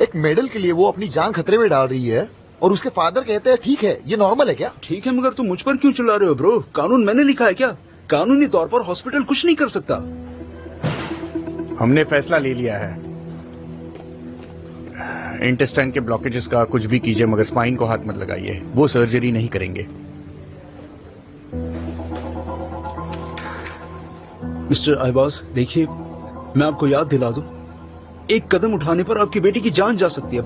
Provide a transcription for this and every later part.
एक मेडल के लिए वो अपनी जान खतरे में डाल रही है और उसके फादर कहते हैं ठीक है, ये नॉर्मल है क्या? ठीक है, मगर तुम मुझ पर क्यों चिल्ला रहे हो ब्रो? कानून मैंने लिखा है क्या? कानूनी तौर पर हॉस्पिटल कुछ नहीं कर सकता। हमने फैसला ले लिया है। इंटेस्टाइन के ब्लॉकेजेस का कुछ भी कीजिए, मगर स्पाइन को हाथ मत लगाइए। वो सर्जरी नहीं करेंगे। मिस्टर आइबास, देखिए, मैं आपको याद दिला दूं, एक कदम उठाने पर आपकी बेटी की जान जा सकती है।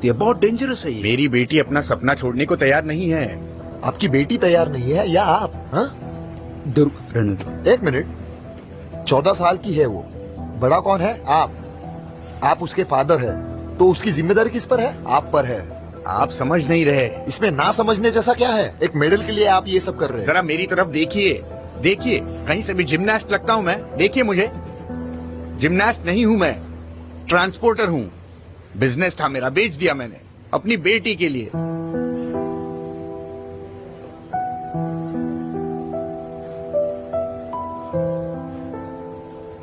ये बहुत डेंजरस है। मेरी बेटी अपना सपना छोड़ने को तैयार नहीं है। आपकी बेटी तैयार नहीं है या आप? हाँ, रहने दो। एक मिनट, 14 साल की है वो। बड़ा कौन है? आप उसके फादर है, तो उसकी जिम्मेदारी किस पर है? आप पर है। आप समझ नहीं रहे। इसमें ना समझने जैसा क्या है? एक मेडल के लिए आप ये सब कर रहे हैं। जरा मेरी तरफ देखिए, देखिए, कहीं से भी जिम्नास्ट लगता हूं मैं? देखिए मुझे, जिम्नास्ट नहीं हूं मैं, ट्रांसपोर्टर हूं। बिजनेस था मेरा, बेच दिया मैंने अपनी बेटी के लिए।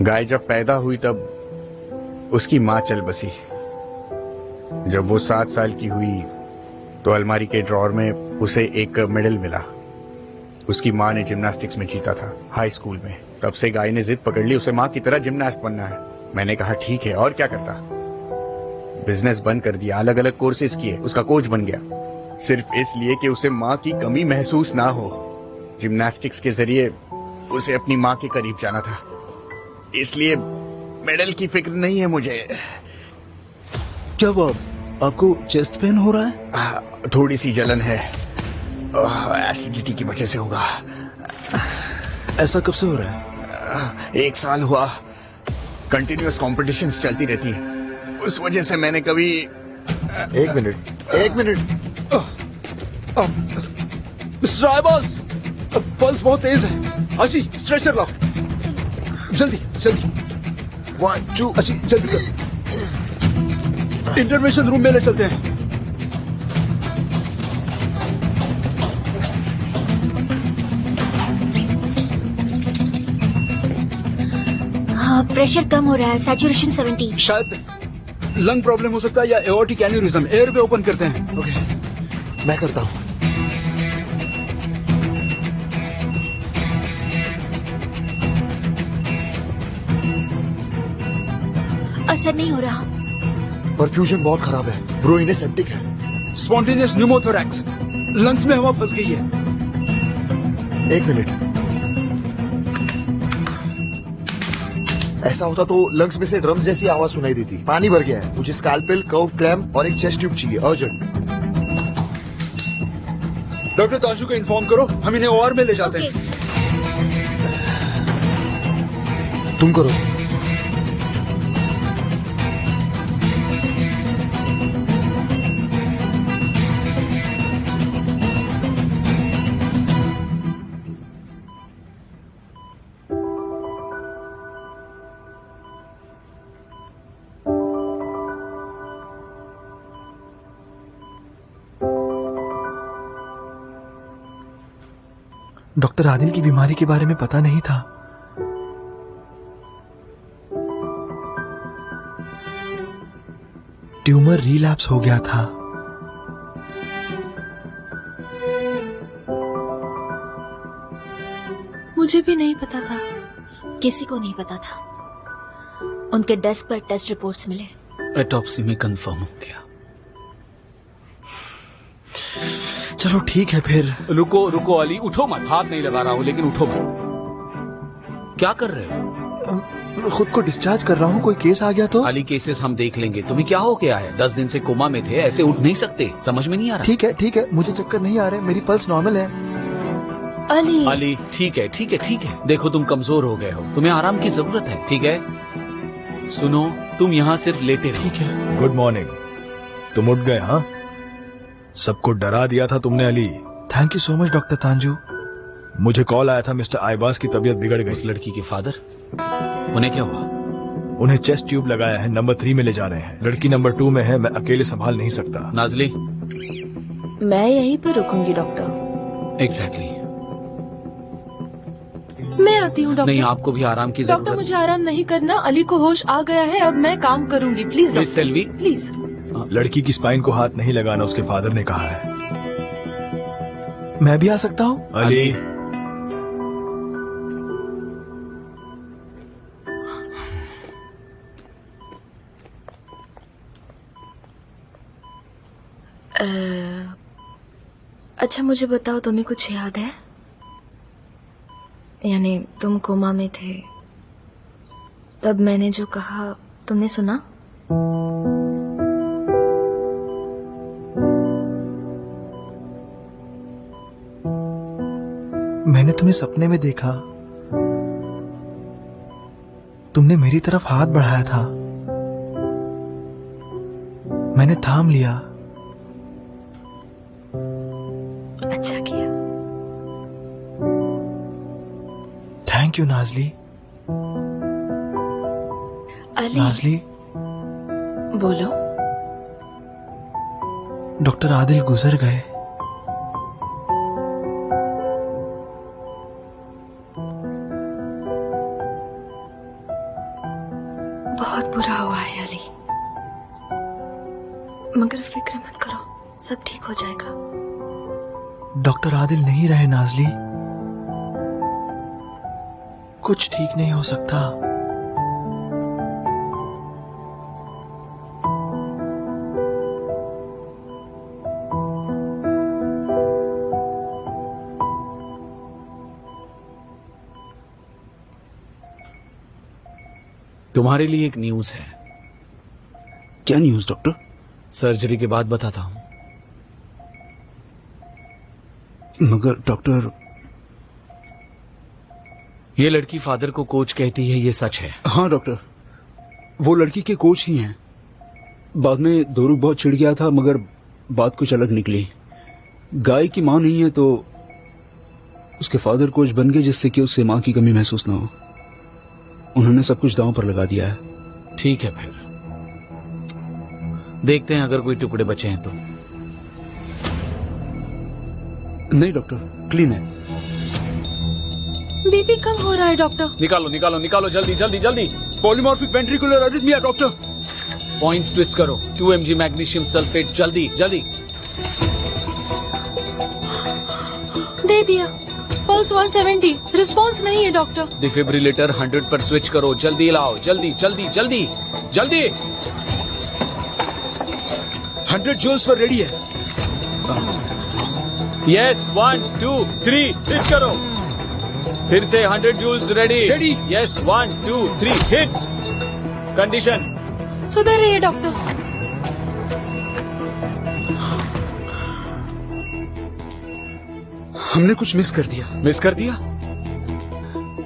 गाय जब पैदा हुई तब उसकी मां चल बसी। जब वो 7 साल की हुई तो अलमारी के ड्रॉर में उसे एक मेडल मिला। उसकी मां ने जिम्नास्टिक्स में जीता था, हाई स्कूल में। तब से गाय ने जिद पकड़ ली, उसे मां की तरह जिम्नास्ट बनना है। मैंने कहा ठीक है, और क्या करता। बिजनेस बंद कर दिया, अलग अलग कोर्सेज किए, उसका कोच बन गया, सिर्फ इसलिए कि उसे मां की कमी महसूस ना हो। जिम्नास्टिक्स के जरिए उसे अपनी मां के करीब जाना था, इसलिए मेडल की फिक्र नहीं है मुझे। क्या वो आपको चेस्ट पेन हो रहा है? थोड़ी सी जलन है, एसिडिटी की वजह से होगा। ऐसा कब से हो रहा है? 1 साल हुआ। कंटिन्यूअस कॉम्पिटिशन्स चलती रहती है, उस वजह से मैंने कभी। एक मिनट। मिस्टर आइबास, पल्स बहुत तेज है। अजी, स्ट्रेचर लाओ, जल्दी। 1 2। अजी, जल्दी कर। इंटरवेंशन रूम में ले चलते हैं। हाँ, प्रेशर कम हो रहा है, सैचुरेशन 70। शायद लंग प्रॉब्लम हो सकता है या एओर्टिक एन्यूरिज्म। एयर वे ओपन करते हैं। ओके, मैं करता हूँ। असर नहीं हो रहा। परफ्यूजन बहुत खराब है ब्रो, इन्हें सेप्टिक है। स्पॉन्टेनियस न्यूमोथोरैक्स, लंग्स में हवा फंस गई है। एक मिनट, ऐसा होता तो लंग्स में से ड्रम्स जैसी आवाज सुनाई देती। पानी भर गया है, मुझे स्कैल्पेल, कर्व क्लैम्प और एक चेस्ट ट्यूब चाहिए, अर्जेंट। डॉक्टर ताजू को इन्फॉर्म करो, हम इन्हें ओआर में ले जाते हैं। तुम करो। डॉक्टर आदिल की बीमारी के बारे में पता नहीं था। ट्यूमर रिलैप्स हो गया था। मुझे भी नहीं पता था, किसी को नहीं पता था। उनके डेस्क पर टेस्ट रिपोर्ट्स मिले, ऑटोप्सी में कंफर्म हो गया। चलो ठीक है फिर। रुको अली, उठो मत। हाथ नहीं लगा रहा हूँ, लेकिन उठो मत। क्या कर रहे हो? खुद को डिस्चार्ज कर रहा हूँ, कोई केस आ गया तो। अली, केसेस हम देख लेंगे। तुम्हें क्या हो गया है? 10 दिन से कोमा में थे, ऐसे उठ नहीं सकते। समझ में नहीं आ रहा? ठीक है, मुझे चक्कर नहीं आ रहे, मेरी पल्स नॉर्मल है। अली, ठीक है। देखो, तुम कमजोर हो गए हो, तुम्हें आराम की जरूरत है, ठीक है? सुनो, तुम यहाँ सिर्फ लेटे रहो। ठीक है। Good morning. तुम उठ गए? हाँ, सबको डरा दिया था तुमने Ali. Thank you so much doctor Tanju. मुझे कॉल आया था, मिस्टर आइबास की तबीयत बिगड़ गई। उस लड़की के फादर, उन्हें क्या हुआ? उन्हें चेस्ट ट्यूब लगाया है, नंबर 3 में ले जा रहे हैं। लड़की नंबर 2 में है, मैं अकेले संभाल नहीं सकता। नाजली, मैं यहीं पर रुकूंगी डॉक्टर। एग्जैक्टली। मैं आती हूँ डॉक्टर। नहीं, आपको भी आराम की डॉक्टर जरूरत। मुझे आराम नहीं करना, अली को होश आ गया है, अब मैं काम करूंगी। Please miss Selvi, please. लड़की की स्पाइन को हाथ नहीं लगाना, उसके फादर ने कहा है। मैं भी आ सकता हूँ? अली, अच्छा मुझे बताओ, तुम्हें कुछ याद है? यानी तुम कोमा में थे तब मैंने जो कहा तुमने सुना? मैंने तुम्हें सपने में देखा। तुमने मेरी तरफ हाथ बढ़ाया था, मैंने थाम लिया। अच्छा किया। Thank you Nazli. Ali, Nazli, बोलो। डॉक्टर आदिल गुजर गए। बहुत बुरा हुआ है अली, मगर फिक्र मत करो, सब ठीक हो जाएगा। डॉक्टर आदिल नहीं रहे नाजली, कुछ ठीक नहीं हो सकता। तुम्हारे लिए एक न्यूज है। क्या न्यूज डॉक्टर? सर्जरी के बाद बताता हूं। मगर डॉक्टर, ये लड़की फादर को कोच कहती है, ये सच है? हाँ डॉक्टर, वो लड़की के कोच ही हैं। बाद में दोरुक बहुत चिढ़ गया था, मगर बात कुछ अलग निकली। गाय की मां नहीं है तो उसके फादर कोच बन गए, जिससे कि उससे मां की कमी महसूस ना हो। उन्होंने सब कुछ दांव पर लगा दिया है। ठीक है, फिर देखते हैं अगर कोई टुकड़े बचे हैं तो। नहीं डॉक्टर, क्लीन है। बीपी कम हो रहा है डॉक्टर। निकालो निकालो निकालो, जल्दी जल्दी जल्दी। Polymorphic ventricular arrhythmia doctor. Points twist करो। 2 mg मैग्नीशियम सल्फेट, जल्दी जल्दी। दे दिया। पल्स 170, रिस्पॉन्स नहीं है डॉक्टर। डिफिब्रिलेटर 100 पर स्विच करो, जल्दी लाओ, जल्दी जल्दी जल्दी जल्दी। 100 जूल्स पर रेडी है। यस, 1 2 3 हिट करो। फिर से 100 joules ready. Ready. Yes, 1 2 3 hit. Condition सुधर रही है डॉक्टर। हमने कुछ मिस कर दिया। मिस कर दिया?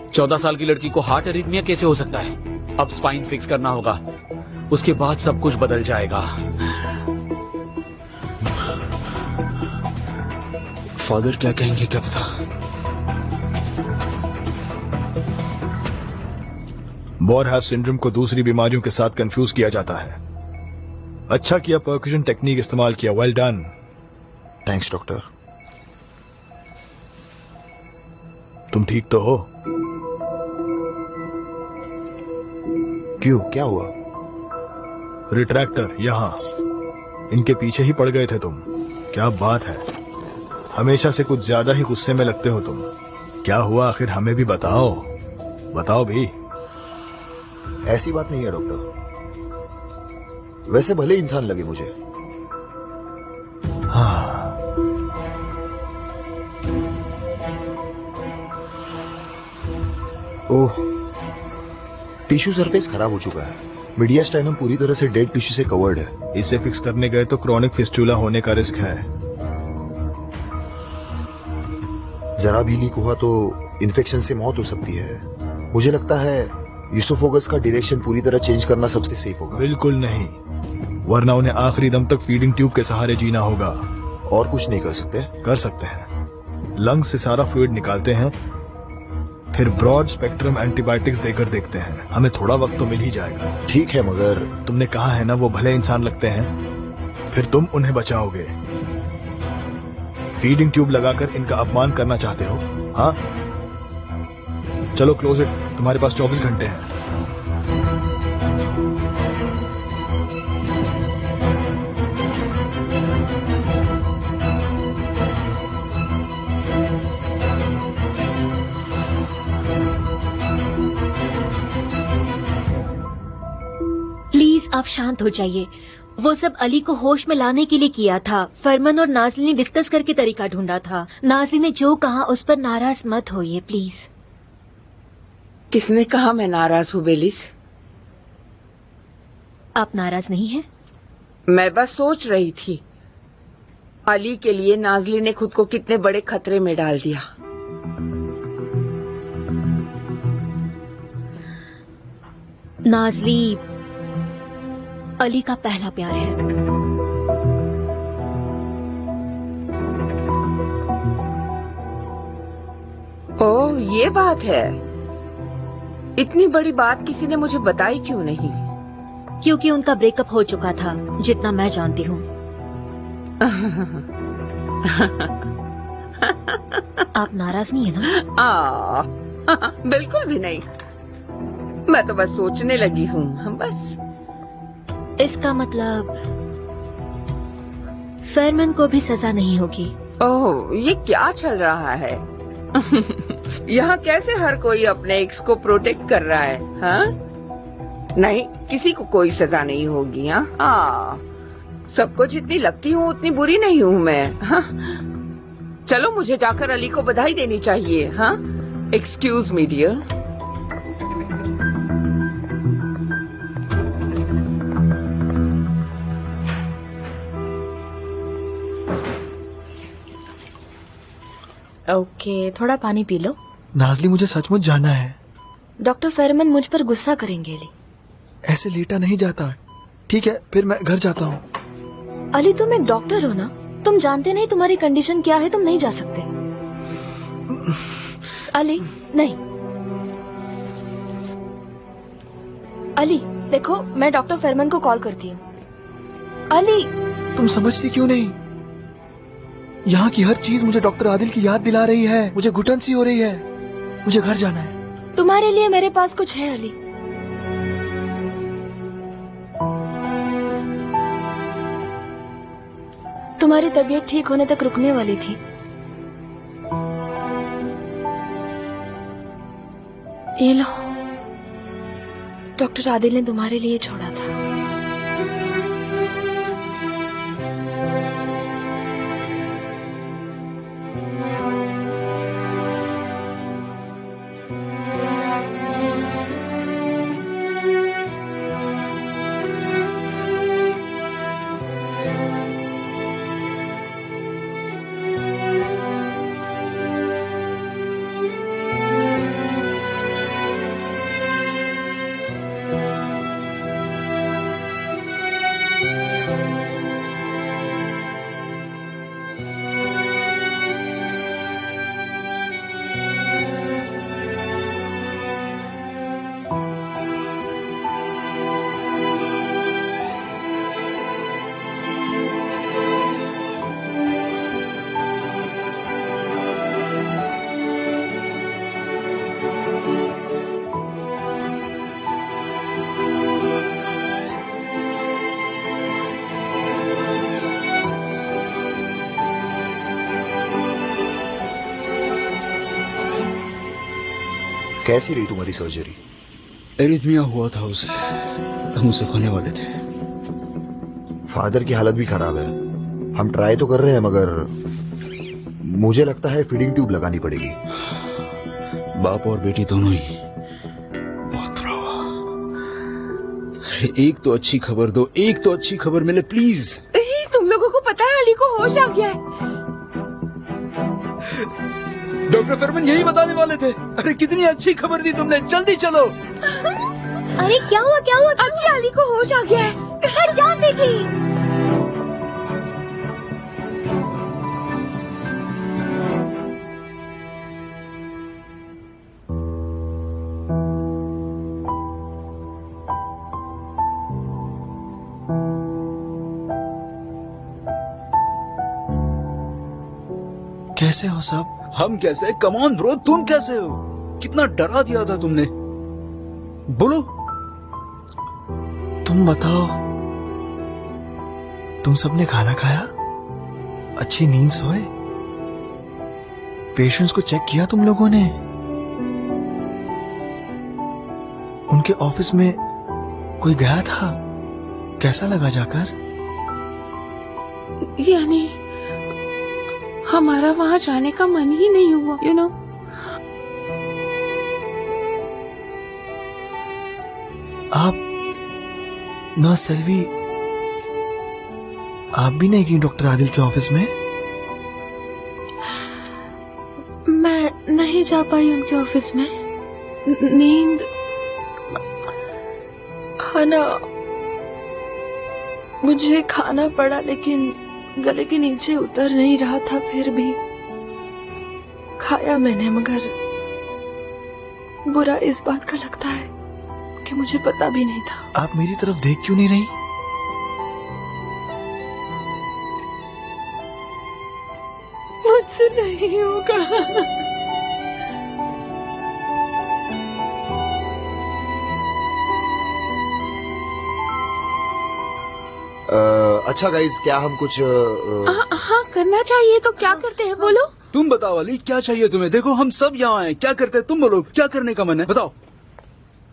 14 साल की लड़की को हार्ट अरिथमिया कैसे हो सकता है? अब स्पाइन फिक्स करना होगा, उसके बाद सब कुछ बदल जाएगा। फादर क्या कहेंगे क्या पता। बोरहैव सिंड्रोम को दूसरी बीमारियों के साथ कंफ्यूज किया जाता है। अच्छा किया परक्यूशन टेक्निक इस्तेमाल किया, वेल डन। Thanks doctor. तुम ठीक तो हो? क्यों, क्या हुआ? रिट्रैक्टर यहाँ, इनके पीछे ही पड़ गए थे तुम। क्या बात है, हमेशा से कुछ ज्यादा ही गुस्से में लगते हो तुम। क्या हुआ आखिर, हमें भी बताओ, बताओ भी। ऐसी बात नहीं है डॉक्टर, वैसे भले इंसान लगे मुझे। हाँ, ओह, टिश्यू सरफेस खराब हो चुका है। मीडियास्टाइनम पूरी तरह से डेड टिश्यू से कवर्ड है। इसे फिक्स करने गए तो क्रोनिक फिस्टुला होने का रिस्क है। जरा भी लीक हुआ तो इन्फेक्शन से मौत हो सकती है। मुझे लगता है यूसोफोगस का डायरेक्शन पूरी तरह चेंज करना सबसे सेफ होगा। बिल्कुल नहीं, वरना उन्हें आखिरी दम तक फीडिंग ट्यूब के सहारे जीना होगा। और कुछ नहीं कर सकते? कर सकते हैं। लंग्स से सारा फ्लूइड निकालते हैं, फिर ब्रॉड स्पेक्ट्रम एंटीबायोटिक्स देकर देखते हैं। हमें थोड़ा वक्त तो मिल ही जाएगा। ठीक है, मगर तुमने कहा है ना वो भले इंसान लगते हैं, फिर तुम उन्हें बचाओगे। फीडिंग ट्यूब लगाकर इनका अपमान करना चाहते हो? हाँ, चलो क्लोज इट, तुम्हारे पास 24 घंटे हैं। प्लीज आप शांत हो जाइए। वो सब अली को होश में लाने के लिए किया था। फरमान और नाज़ली ने डिस्कस करके तरीका ढूंढा था। नाज़ली ने जो कहा उस पर नाराज मत होइए प्लीज। किसने कहा मैं नाराज हूँ बेलिस? आप नाराज नहीं हैं? मैं बस सोच रही थी अली के लिए नाज़ली ने खुद को कितने बड़े खतरे में डाल दिया। नाज़ली अली का पहला प्यार है। ओह, ये बात है। इतनी बड़ी बात किसी ने मुझे बताई क्यों नहीं? क्योंकि उनका ब्रेकअप हो चुका था, जितना मैं जानती हूँ। आप नाराज नहीं है ना? बिल्कुल भी नहीं। मैं तो बस सोचने लगी हूँ, बस। इसका मतलब फरमान को भी सजा नहीं होगी। ओह, ये क्या चल रहा है? यहाँ कैसे हर कोई अपने एक्स को प्रोटेक्ट कर रहा है? हाँ? नहीं, किसी को कोई सजा नहीं होगी। हाँ, सबको जितनी लगती हूँ उतनी बुरी नहीं हूँ मैं। हाँ? चलो मुझे जाकर अली को बधाई देनी चाहिए। हाँ? Excuse me dear. ओके, थोड़ा पानी पी लो। नाज़ली मुझे सचमुच जाना है। डॉक्टर फरमान मुझ पर गुस्सा करेंगे अली। ऐसे लेटा नहीं जाता। ठीक है, फिर मैं घर जाता हूँ। अली तुम एक डॉक्टर हो ना, तुम जानते नहीं तुम्हारी कंडीशन क्या है, तुम नहीं जा सकते। अली नहीं। अली देखो, मैं डॉक्टर फरमान को कॉल करती हूँ। अली तुम समझती क्यों नहीं? यहाँ की हर चीज मुझे डॉक्टर आदिल की याद दिला रही है। मुझे घुटन सी हो रही है। मुझे घर जाना है। तुम्हारे लिए मेरे पास कुछ है अली। तुम्हारी तबीयत ठीक होने तक रुकने वाली थी। ये लो, डॉक्टर आदिल ने तुम्हारे लिए छोड़ा था। कैसी रही तुम्हारी सर्जरी? एरिथमिया हुआ था उसे, हम उसे खोने वाले थे। फादर की हालत भी खराब है। हम ट्राई तो कर रहे हैं मगर मुझे लगता है फीडिंग ट्यूब लगानी पड़ेगी। बाप और बेटी दोनों ही बहुत बुरा हुआ। अरे एक तो अच्छी खबर दो, एक तो अच्छी खबर मिले प्लीज। तुम लोगों को पता है अली को होश आ गया है। डॉक्टर फरमान यही बताने वाले थे। अरे कितनी अच्छी खबर दी तुमने, जल्दी चलो। अरे क्या हुआ क्या हुआ? अच्छी अली को होश आ गया है। घर जाती थी। कैसे हो सब? हम कैसे? कम ऑन ब्रो, तुम कैसे हो? कितना डरा दिया था तुमने। बोलो। तुम बताओ, तुम सबने खाना खाया, अच्छी नींद सोए, पेशेंट्स को चेक किया तुम लोगों ने, उनके ऑफिस में कोई गया था, कैसा लगा जाकर? यानी हमारा वहां जाने का मन ही नहीं हुआ, यू नो। आप ना सेल्वी, आप भी नहीं गई डॉक्टर आदिल के ऑफिस में? मैं नहीं जा पाई उनके ऑफिस में। नींद, खाना, मुझे खाना पड़ा लेकिन गले के नीचे उतर नहीं रहा था। फिर भी खाया मैंने, मगर बुरा इस बात का लगता है कि मुझे पता भी नहीं था। आप मेरी तरफ देख क्यों नहीं रही? मुझसे नहीं होगा। अच्छा गाइस, क्या हम कुछ हाँ, करना चाहिए तो क्या करते हैं, बोलो। तुम बताओ अली, क्या चाहिए तुम्हें? देखो हम सब यहाँ हैं, क्या करते हैं? तुम बोलो, क्या करने का मन है, बताओ।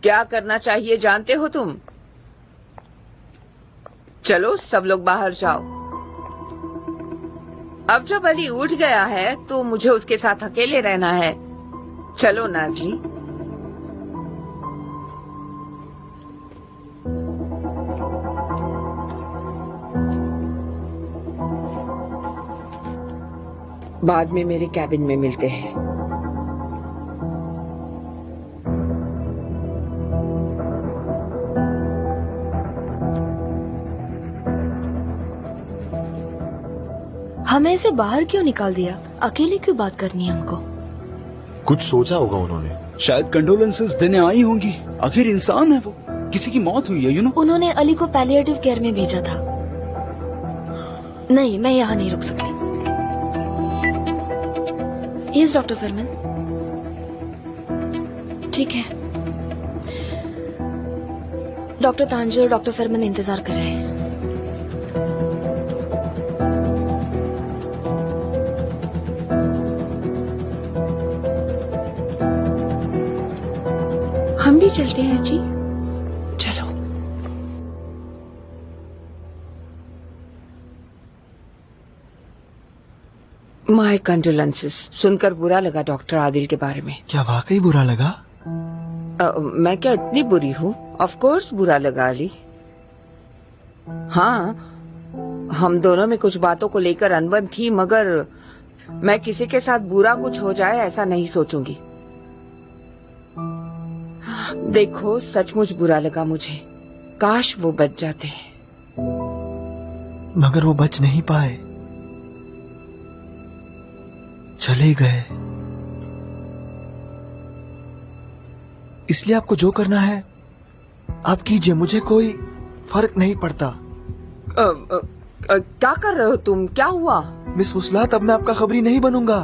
क्या करना चाहिए जानते हो तुम? चलो सब लोग बाहर जाओ। अब जब अली उठ गया है तो मुझे उसके साथ अकेले रहना है। चलो नाज़ली। बाद में मेरे कैबिन में मिलते हैं। हमें इसे बाहर क्यों निकाल दिया? अकेले क्यों बात करनी है हमको? कुछ सोचा होगा उन्होंने। शायद कंडोलेंसेस देने आई होंगी। आखिर इंसान है वो, किसी की मौत हुई है, यू नो। उन्होंने अली को पैलिएटिव केयर में भेजा था। नहीं, मैं यहाँ नहीं रुक सकती। यस डॉक्टर फरमान। ठीक है। डॉक्टर तांजू और डॉक्टर फरमान इंतजार कर रहे हैं। हम भी चलते हैं जी। चलो। My condolences. सुनकर बुरा लगा डॉक्टर आदिल के बारे में। क्या वाकई बुरा लगा? मैं क्या इतनी बुरी हूँ? ऑफ कोर्स बुरा लगा अली। हाँ, हम दोनों में कुछ बातों को लेकर अनबन थी, मगर मैं किसी के साथ बुरा कुछ हो जाए ऐसा नहीं सोचूंगी। देखो, सचमुच बुरा लगा मुझे। काश वो बच जाते। मगर वो बच नहीं पाए, चले गए। इसलिए आपको जो करना है आप कीजिए, मुझे कोई फर्क नहीं पड़ता। क्या कर रहे हो तुम? क्या हुआ? मिस वुसलात, अब मैं आपका खबरी नहीं बनूंगा।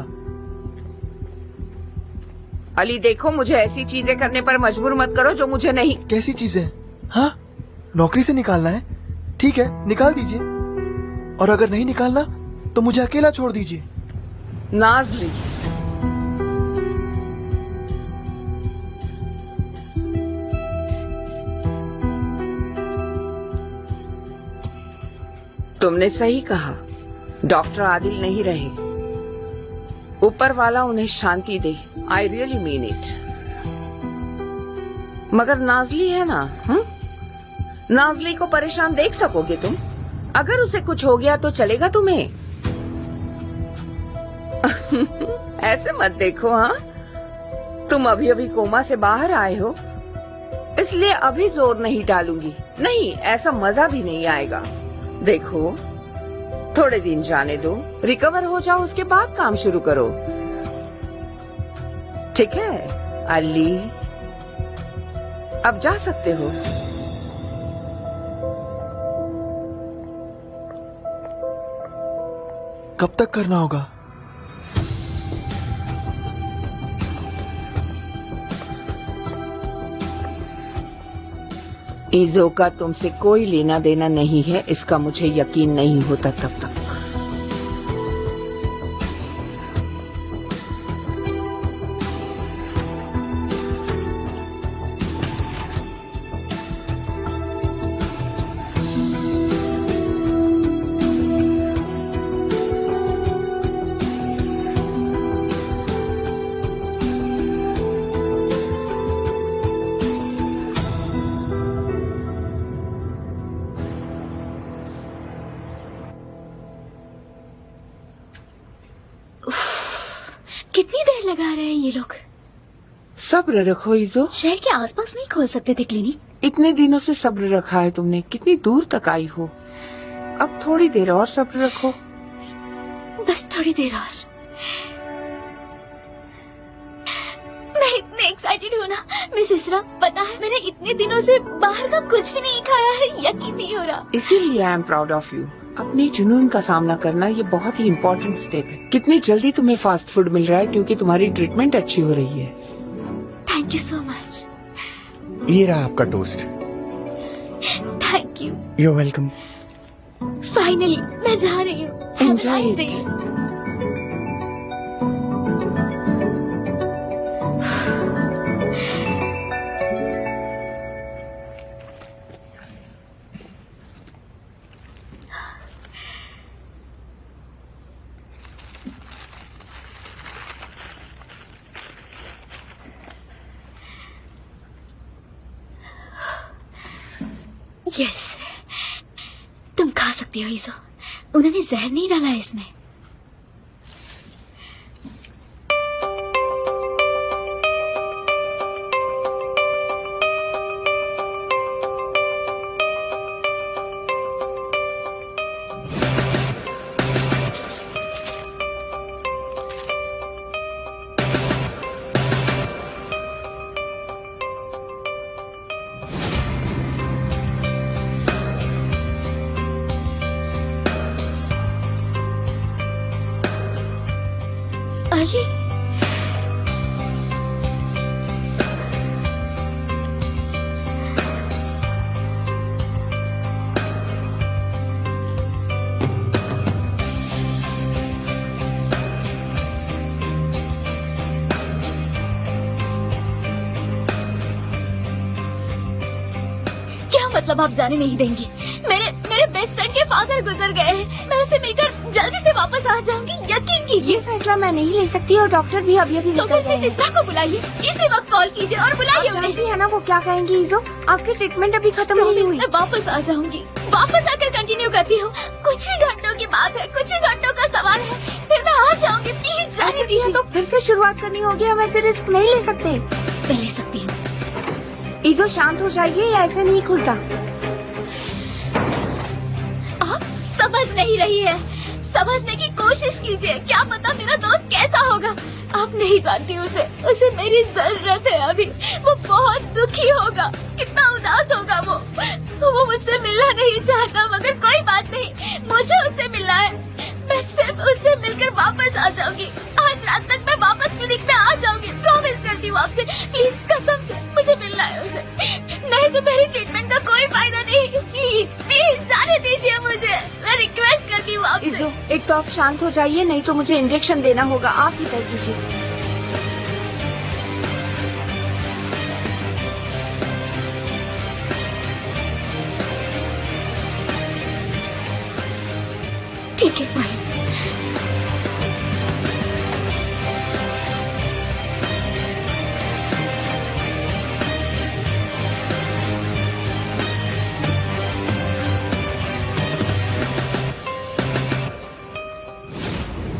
अली देखो, मुझे ऐसी चीजें करने पर मजबूर मत करो जो मुझे नहीं। कैसी चीजें? हाँ, नौकरी से निकालना है? ठीक है, निकाल दीजिए। और अगर नहीं निकालना तो मुझे अकेला छोड़ दीजिए। नाज़ली, तुमने सही कहा। डॉक्टर आदिल नहीं रहे। ऊपर वाला उन्हें शांति दे। I really mean it. मगर नाज़ली है ना? नाज़ली को परेशान देख सकोगे तुम? अगर उसे कुछ हो गया तो चलेगा तुम्हें? ऐसे मत देखो। हाँ, तुम अभी अभी कोमा से बाहर आए हो, इसलिए अभी जोर नहीं डालूंगी। नहीं, ऐसा मजा भी नहीं आएगा। देखो, थोड़े दिन जाने दो, रिकवर हो जाओ, उसके बाद काम शुरू करो। ठीक है अली, अब जा सकते हो। कब तक करना होगा? ईजो का तुमसे कोई लेना देना नहीं है, इसका मुझे यकीन नहीं होता तब तक। कितनी देर लगा रहे हैं ये लोग? सब्र रखो ईजो। शहर के आसपास नहीं खोल सकते थे क्लिनिक? इतने दिनों से सब्र रखा है तुमने, कितनी दूर तक आई हो। अब थोड़ी देर और सब्र रखो। बस थोड़ी देर और। मैं इतनी एक्साइटेड हूँ ना मिस इसरा, पता है मैंने इतने दिनों से बाहर का कुछ भी नहीं खाया है, यकीन नहीं हो रहा। इसीलिए I am proud of you. अपने जुनून का सामना करना ये बहुत ही इम्पोर्टेंट स्टेप है। कितनी जल्दी तुम्हें फास्ट फूड मिल रहा है क्योंकि तुम्हारी ट्रीटमेंट अच्छी हो रही है। Thank you so much. ये रहा आपका toast. Thank you. You welcome. Finally मैं जा रही हूँ। Enjoy it. यस, तुम खा सकती हो ईजो। उन्होंने जहर नहीं डाला है इसमें। अली, क्या मतलब आप जाने नहीं देंगी? मेरे बेस्ट फ्रेंड के फादर गुजर गए हैं। मैं उसे मिलकर जल्दी से वापस आ जाऊंगी, यकीन कीजिए। ये फैसला मैं नहीं ले सकती और डॉक्टर भी अभी तो फिर मिस इसरा को बुलाइए, इसी वक्त कॉल कीजिए और बुलाइए उन्हें। जानती है ना वो क्या कहेंगी ईजो? आपकी ट्रीटमेंट अभी खत्म नहीं हुई। मैं वापस आ जाऊंगी, वापस आकर कंटिन्यू करती हूँ। कुछ ही घंटों की बात है, कुछ ही घंटों का सवाल है, फिर मैं आ जाऊंगी। प्लीज जाने ऐसे दीजिए। तो फिर से शुरुआत करनी होगी, हम ऐसे रिस्क नहीं ले सकते। मैं ले सकती हूँ। ईजो शांत हो जाइए, ये ऐसे नहीं खुलता। आप समझ नहीं रही है, समझने की कोशिश कीजिए। क्या पता मेरा दोस्त कैसा होगा, आप नहीं जानती उसे मेरी जरूरत है अभी। वो बहुत दुखी होगा, कितना उदास होगा वो मुझसे मिलना नहीं चाहता, मगर कोई बात नहीं, मुझे उससे मिलना है। मैं सिर्फ उससे मिलकर वापस आ जाऊंगी। आज रात तक मैं वापस क्लिनिक में आ जाऊंगी, प्रॉमिस करती हूँ आपसे। प्लीज कसम से मुझे मिलना है उसे, नहीं तो मेरी ट्रीटमेंट का कोई फायदा नहीं। प्लीज प्लीज जाने दीजिए मुझे, मैं रिक्वेस्ट करती हूँ आपसे। ईजो, एक तो आप शांत हो जाइए, नहीं तो मुझे इंजेक्शन देना होगा। आप ही तय कीजिए। ठीक है, फाइन।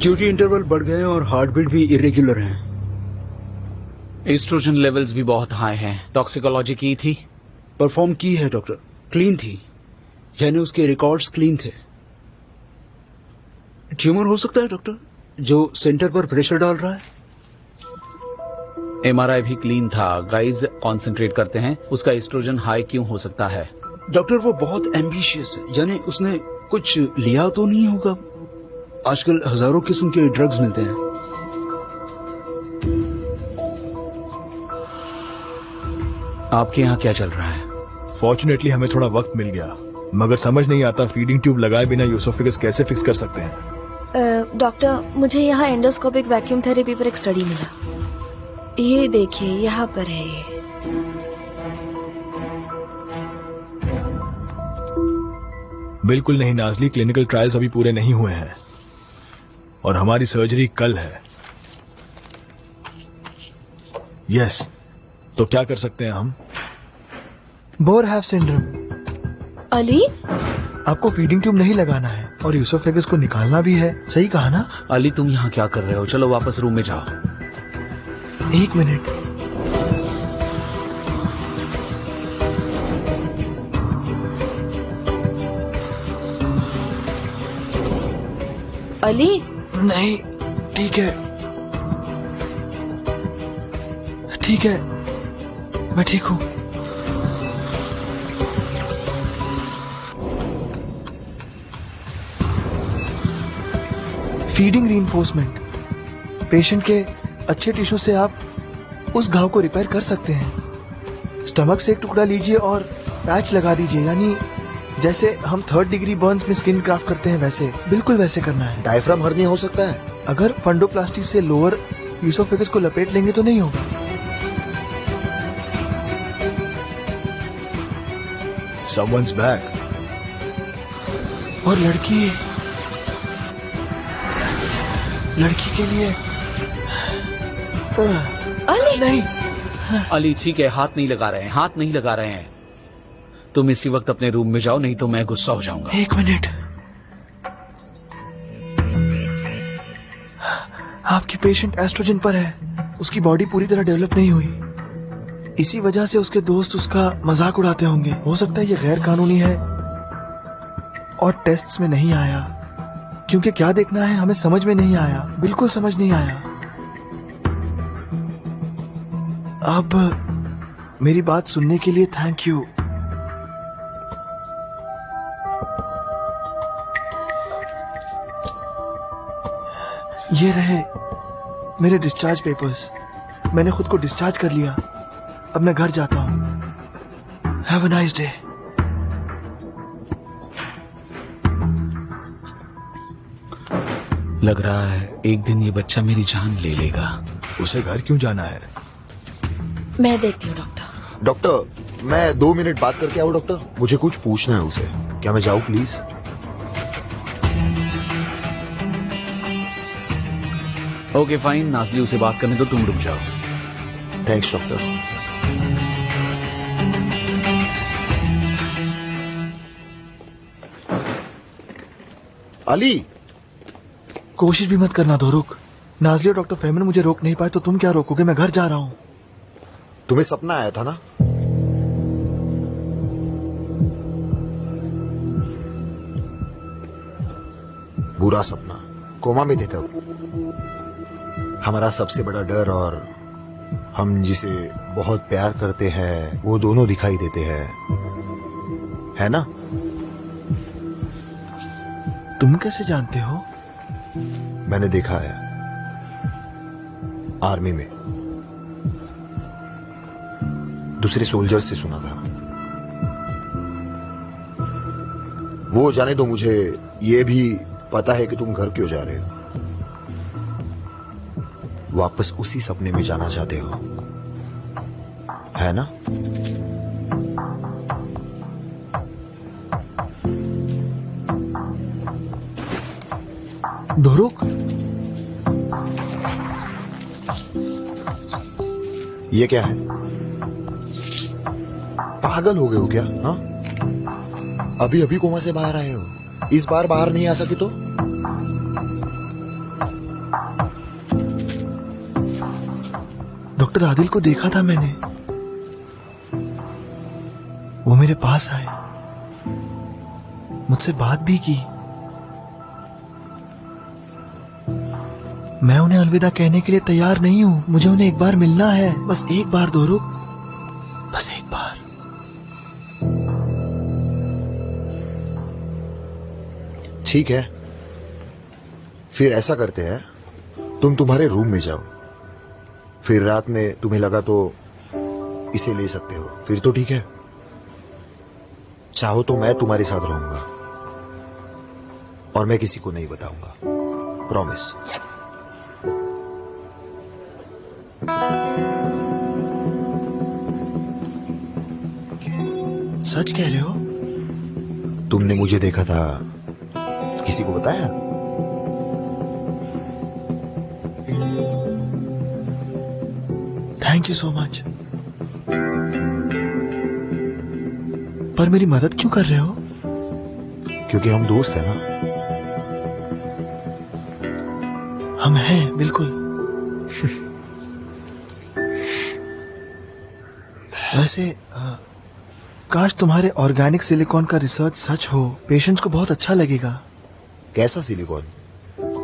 क्यूटी इंटरवल बढ़ गए और हार्ट बीट भी इरेगुलर हैं। एस्ट्रोजन लेवल्स भी बहुत हाई हैं। टॉक्सिकोलॉजी की थी? परफॉर्म की है डॉक्टर, क्लीन थी, यानी उसके रिकॉर्ड्स क्लीन थे। ट्यूमर हो सकता है डॉक्टर, जो सेंटर पर प्रेशर डाल रहा है। एमआरआई भी क्लीन था। गाइज कंसंट्रेट करते हैं, उसका एस्ट्रोजन हाई क्यों हो सकता है? डॉक्टर वो बहुत एम्बिशियस है, यानी उसने कुछ लिया तो नहीं होगा। आजकल हजारों किस्म के ड्रग्स मिलते हैं। आपके यहाँ क्या चल रहा है? फॉर्चुनेटली हमें थोड़ा वक्त मिल गया, मगर समझ नहीं आता फीडिंग ट्यूब लगाए बिना यूसोफेगस कैसे फिक्स कर सकते हैं। डॉक्टर, मुझे यहाँ एंडोस्कोपिक वैक्यूम थेरेपी पर एक स्टडी मिला। ये देखिए, यहाँ पर है ये। बिल्कुल नहीं नाजली, क्लिनिकल ट्रायल्स अभी पूरे नहीं हुए हैं और हमारी सर्जरी कल है। यस, तो क्या कर सकते हैं हम? बोरहैव सिंड्रोम। अली, आपको फीडिंग ट्यूब नहीं लगाना है और यूसोफेगस को निकालना भी है, सही कहा ना? अली, तुम यहाँ क्या कर रहे हो? चलो वापस रूम में जाओ। एक मिनट। अली, नहीं, ठीक है, ठीक है, मैं ठीक हूँ। Feeding reinforcement. पेशेंट के अच्छे टिश्यू से आप उस घाव को रिपेयर कर सकते हैं। स्टमक से एक टुकड़ा लीजिए और पैच लगा दीजिए, यानी जैसे हम 3rd डिग्री बर्न्स में स्किन ग्राफ्ट करते हैं वैसे, बिल्कुल वैसे करना है। डायफ्राम हर्निया हो सकता है? अगर फंडोप्लास्टी से लोअर यूसोफेगस को लपेट लेंगे तो नहीं होगा। Someone's back. और लड़की के लिए अली, नहीं। अली ठीक है, हाथ नहीं लगा रहे हैं, हाथ नहीं लगा रहे हैं। तुम इसी वक्त अपने रूम में जाओ, नहीं तो मैं गुस्सा हो जाऊंगा। एक मिनट। आपकी पेशेंट एस्ट्रोजन पर है, उसकी बॉडी पूरी तरह डेवलप नहीं हुई। इसी वजह से उसके दोस्त उसका मजाक उड़ाते होंगे। हो सकता है ये गैर कानूनी है और टेस्ट्स में नहीं आया, क्योंकि क्या देखना है हमें समझ में नहीं आया, बिल्कुल समझ नहीं आया। अब मेरी बात सुनने के लिए थैंक यू। ये रहे मेरे डिस्चार्ज पेपर्स। मैंने खुद को डिस्चार्ज कर लिया। अब मैं घर जाता हूं। Have a nice day. लग रहा है एक दिन ये बच्चा मेरी जान ले लेगा। उसे घर क्यों जाना है? मैं देखती हूँ डॉक्टर। डॉक्टर, मैं 2 मिनट बात करके आऊँ डॉक्टर? मुझे कुछ पूछना है उसे। क्या मैं जाऊँ प्लीज? ओके फाइन, नाजली उसे बात करने दो, तुम रुक जाओ। Thanks doctor. अली, कोशिश भी मत करना दोरुक। नाजली और डॉक्टर फेमन मुझे रोक नहीं पाए तो तुम क्या रोकोगे? मैं घर जा रहा हूँ। तुम्हें सपना आया था ना? बुरा सपना, कोमा में थे तब। हमारा सबसे बड़ा डर और हम जिसे बहुत प्यार करते हैं वो दोनों दिखाई देते हैं, है ना? तुम कैसे जानते हो? मैंने देखा है आर्मी में, दूसरे सोल्जर्स से सुना था। वो जाने दो, मुझे ये भी पता है कि तुम घर क्यों जा रहे हो। वापस उसी सपने में जाना चाहते हो, है ना? दोरुक, ये क्या है? पागल हो गए हो क्या? हाँ, अभी अभी कोमा से बाहर आए हो, इस बार बाहर नहीं आ सके तो? डॉक्टर आदिल को देखा था मैंने। वो मेरे पास आए, मुझसे बात भी की। मैं उन्हें अलविदा कहने के लिए तैयार नहीं हूं। मुझे उन्हें एक बार मिलना है, बस एक बार दोरुक, बस एक बार। ठीक है, फिर ऐसा करते हैं, तुम तुम्हारे रूम में जाओ, फिर रात में तुम्हें लगा तो इसे ले सकते हो, फिर तो ठीक है। चाहो तो मैं तुम्हारे साथ रहूंगा और मैं किसी को नहीं बताऊंगा, प्रॉमिस। सच कह रहे हो? तुमने मुझे देखा था, किसी को बताया? Thank you so much. पर मेरी मदद क्यों कर रहे हो? क्योंकि हम दोस्त हैं ना। हम हैं, बिल्कुल। वैसे काश तुम्हारे ऑर्गेनिक सिलिकॉन का रिसर्च सच हो, पेशेंट्स को बहुत अच्छा लगेगा। कैसा सिलिकॉन?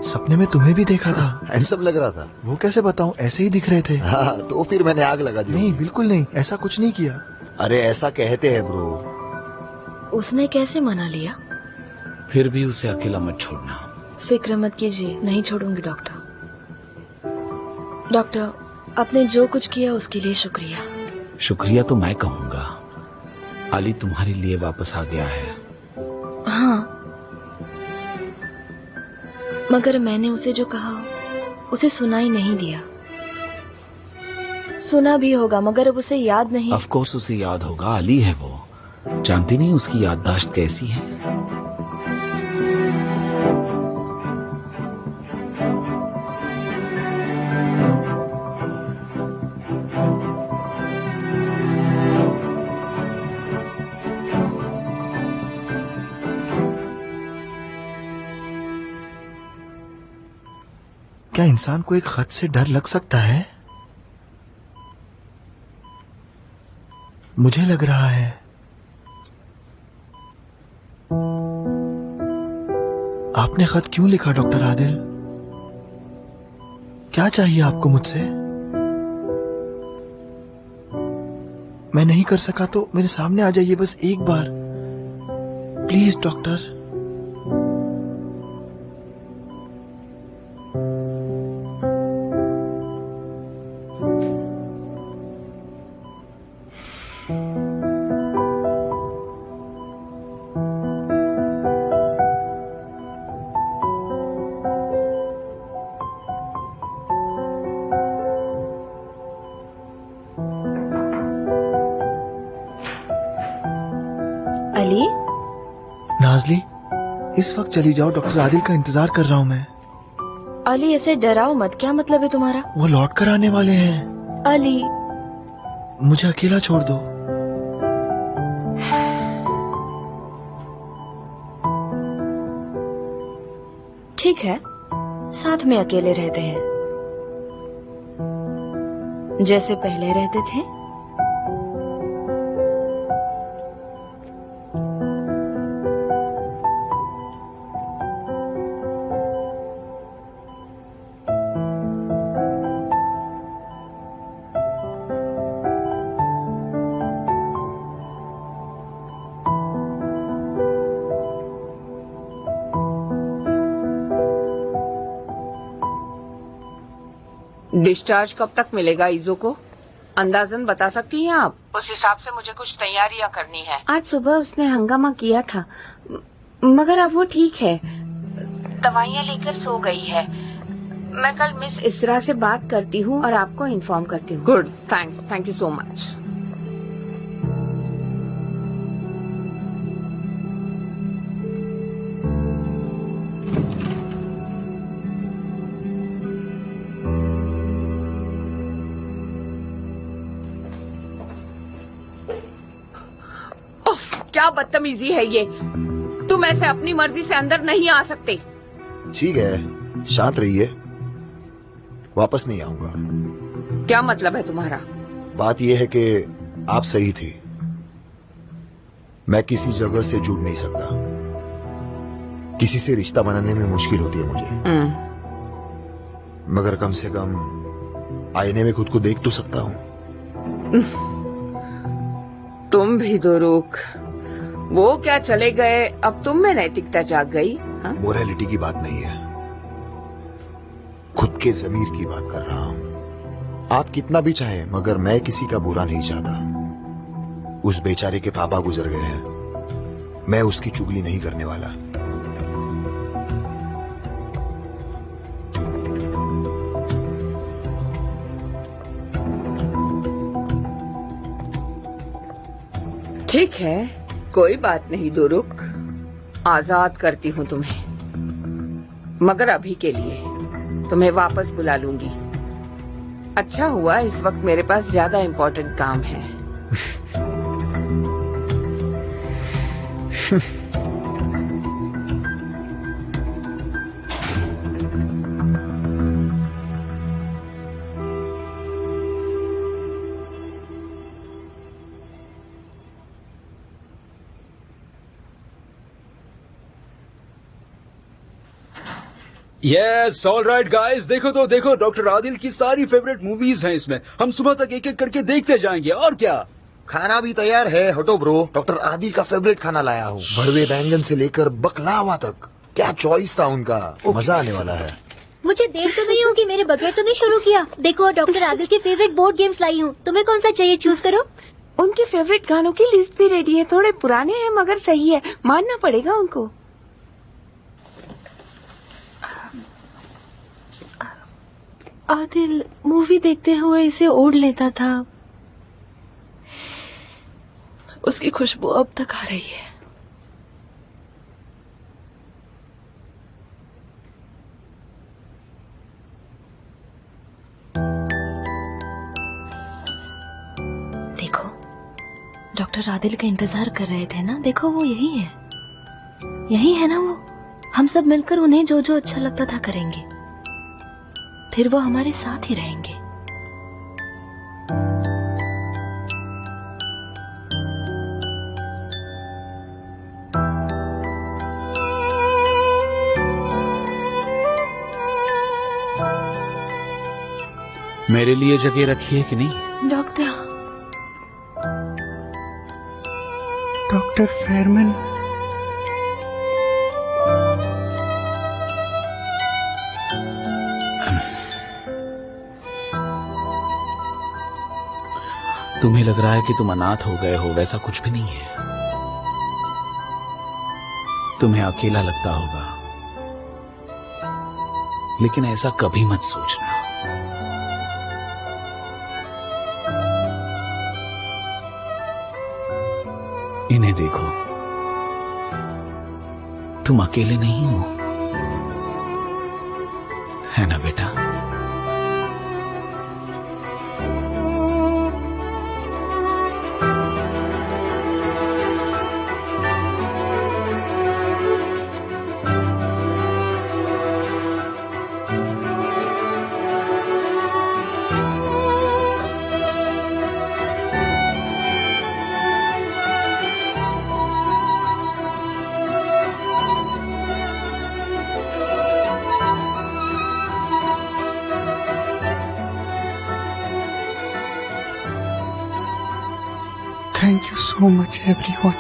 सपने में तुम्हें भी देखा था। हैंडसम लग रहा था। वो कैसे बताऊं, ऐसे ही दिख रहे थे। हाँ, तो फिर मैंने आग लगा दी। नहीं, बिल्कुल नहीं, ऐसा कुछ नहीं किया। अरे ऐसा कहते हैं ब्रो। उसने कैसे मना लिया? फिर भी उसे अकेला मत छोड़ना। फिक्र मत कीजिए, नहीं छोड़ूंगी डॉक्टर। डॉक्टर, आपने जो कुछ किया उसके लिए शुक्रिया। शुक्रिया तो मैं कहूँगा। अली तुम्हारे लिए वापस आ गया है। हाँ, मगर मैंने उसे जो कहा उसे सुनाई नहीं दिया। सुना भी होगा मगर अब उसे याद नहीं। ऑफ कोर्स उसे याद होगा, अली है वो। जानती नहीं उसकी याददाश्त कैसी है। क्या इंसान को एक खत से डर लग सकता है? मुझे लग रहा है। आपने खत क्यों लिखा डॉक्टर आदिल? क्या चाहिए आपको मुझसे? मैं नहीं कर सका तो मेरे सामने आ जाइए बस एक बार, प्लीज डॉक्टर। अली, नाजली, इस वक्त चली जाओ, डॉक्टर आदिल का इंतजार कर रहा हूँ मैं। अली ऐसे डराओ मत, क्या मतलब है तुम्हारा? वो लौट कर आने वाले हैं। अली, मुझे अकेला छोड़ दो। ठीक है, साथ में अकेले रहते हैं, जैसे पहले रहते थे। डिस्चार्ज कब तक मिलेगा इजो को? अंदाजन बता सकती हैं आप? उस हिसाब से मुझे कुछ तैयारियां करनी है। आज सुबह उसने हंगामा किया था, मगर अब वो ठीक है, दवाइयां लेकर सो गई है। मैं कल मिस इसरा से बात करती हूँ और आपको इन्फॉर्म करती हूँ। Good, thanks, thank you so much. क्या बदतमीजी है ये, तुम ऐसे अपनी मर्जी से अंदर नहीं आ सकते। ठीक है, शांत रहिए, वापस नहीं आऊंगा। क्या मतलब है तुम्हारा? बात यह है कि आप सही थी, मैं किसी जगह से जुड़ नहीं सकता, किसी से रिश्ता बनाने में मुश्किल होती है मुझे, मगर कम से कम आईने में खुद को देख तो सकता हूँ। तुम भी दो रुख, वो क्या चले गए, अब तुम में नैतिकता जाग गई? मोरालिटी की बात नहीं है, खुद के जमीर की बात कर रहा हूँ। आप कितना भी चाहे, मगर मैं किसी का बुरा नहीं चाहता। उस बेचारे के पापा गुजर गए हैं, मैं उसकी चुगली नहीं करने वाला। ठीक है, कोई बात नहीं दोरुक, आजाद करती हूँ तुम्हें, मगर अभी के लिए तुम्हें वापस बुला लूंगी। अच्छा हुआ इस वक्त मेरे पास ज्यादा इम्पोर्टेंट काम है। यस, ऑल राइट गाइस, देखो डॉक्टर आदिल की सारी फेवरेट मूवीज हैं इसमें। हम सुबह तक एक एक करके देखते जाएंगे, और क्या। खाना भी तैयार है। हटो ब्रो, डॉक्टर आदिल का फेवरेट खाना लाया हूँ। भरवे बैंगन से लेकर बकलावा तक, क्या चॉइस था उनका। मजा आने वाला है। मुझे देर तो नहीं होगी, मेरे बगैर तो नहीं शुरू किया। देखो डॉक्टर आदिल के फेवरेट बोर्ड गेम्स लाई हूँ, तुम्हें कौन सा चाहिए चूज करो। उनके फेवरेट गानों की लिस्ट भी रेडी है, थोड़े पुराने हैं मगर सही है, मानना पड़ेगा उनको। आदिल मूवी देखते हुए इसे ओढ़ लेता था, उसकी खुशबू अब तक आ रही है। देखो, डॉक्टर आदिल का इंतजार कर रहे थे ना, देखो वो यही है ना वो। हम सब मिलकर उन्हें जो जो अच्छा लगता था करेंगे, फिर वो हमारे साथ ही रहेंगे। मेरे लिए जगह रखी है कि नहीं? डॉक्टर फेरमैन, तुम्हें लग रहा है कि तुम अनाथ हो गए हो, वैसा कुछ भी नहीं है। तुम्हें अकेला लगता होगा, लेकिन ऐसा कभी मत सोचना। इन्हें देखो, तुम अकेले नहीं हो, है ना बेटा? Thank you so much everyone.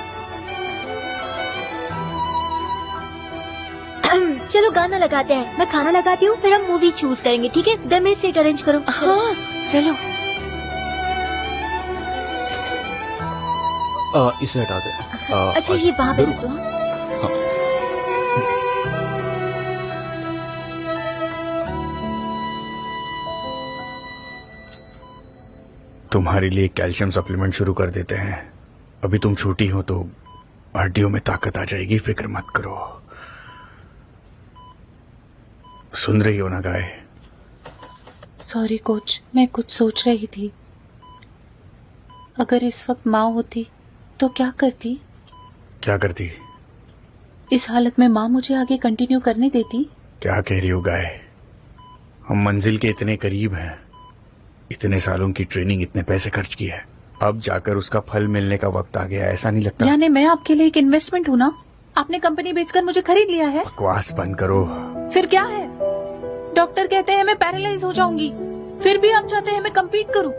चलो गाना लगाते हैं, मैं खाना लगाती हूँ, फिर हम मूवी चूज करेंगे, ठीक है? दमे सीट अरेंज करो। हाँ चलो। इसे हटा दे। अच्छा ये वहाँ पे रख दो। तुम्हारे लिए कैल्शियम सप्लीमेंट शुरू कर देते हैं। अभी तुम छोटी हो तो हड्डियों में ताकत आ जाएगी, फिक्र मत करो। सुन रही हो ना गाय? सॉरी कोच, मैं कुछ सोच रही थी। अगर इस वक्त माँ होती तो क्या करती? क्या करती? इस हालत में माँ मुझे आगे कंटिन्यू करने देती? क्या कह रही हो गाय? हम मंजिल के इतने करीब हैं, इतने सालों की ट्रेनिंग, इतने पैसे खर्च किए हैं, अब जाकर उसका फल मिलने का वक्त आ गया, ऐसा नहीं लगता? यानी मैं आपके लिए एक इन्वेस्टमेंट हूँ ना? आपने कंपनी बेचकर मुझे खरीद लिया है। बकवास बंद करो। फिर क्या है? डॉक्टर कहते हैं मैं पैरालाइज हो जाऊंगी, फिर भी आप चाहते हैं मैं कम्पीट करूं।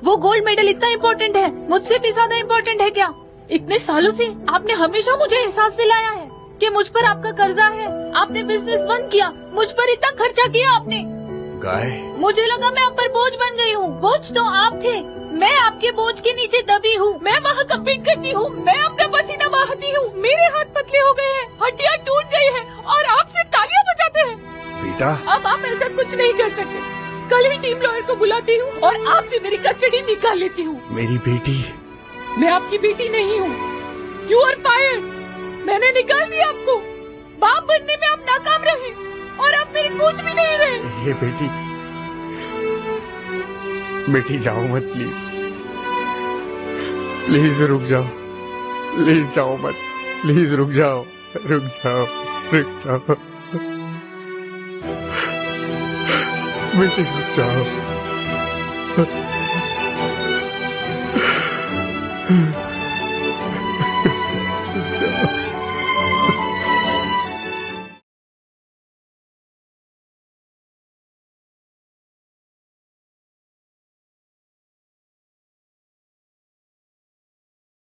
वो गोल्ड मेडल इतना इम्पोर्टेंट है, मुझसे भी ज्यादा इम्पोर्टेंट है क्या? इतने सालों से आपने हमेशा मुझे एहसास दिलाया है कि मुझ पर आपका कर्जा है। आपने बिजनेस बंद किया, मुझ पर इतना खर्चा किया आपने। गाय, मुझे लगा मैं आप पर बोझ बन गई हूँ। बोझ तो आप थे, मैं आपके बोझ के नीचे दबी हूँ, मैं वहाँ कम्पीट करती हूँ, मैं अपना पसीना बहाती हूँ, मेरे हाथ पतले हो गए हैं, हड्डियाँ टूट गई हैं और आप सिर्फ तालियां बजाते हैं। बेटा, अब आप ऐसा कुछ नहीं कर सकते। कल ही टीम लॉयर को बुलाती हूँ और आपसे मेरी कस्टडी निकाल लेती हूँ। मेरी बेटी। मैं आपकी बेटी नहीं हूँ। You are fire. मैंने निकाल दिया आपको। बाप बनने में आप नाकाम रहे और आप मेरी पूछ भी नहीं रहे। ये बेटी, बेटी जाओ मत प्लीज, प्लीज रुक जाओ, प्लीज जाओ मत, प्लीज रुक जाओ, रुक जाओ, रुक जाओ, बेटी रुक जाओ।